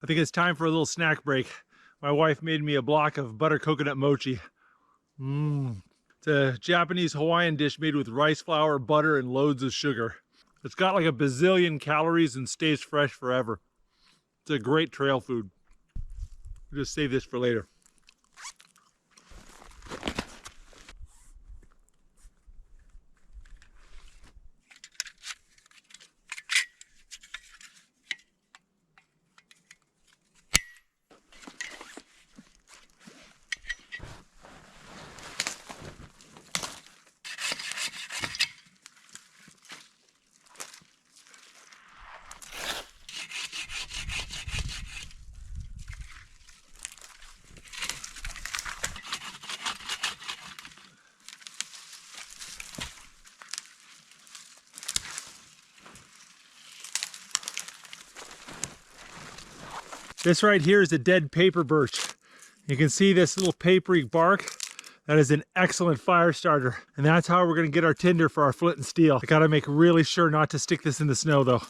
I think it's time for a little snack break. My wife made me a block of butter coconut mochi. It's a Japanese-Hawaiian dish made with rice flour, butter, and loads of sugar. It's got like a bazillion calories and stays fresh forever. It's a great trail food. I'll just save this for later. This right here is a dead paper birch. You can see this little papery bark. That is an excellent fire starter. And that's how we're gonna get our tinder for our flint and steel. I gotta make really sure not to stick this in the snow though.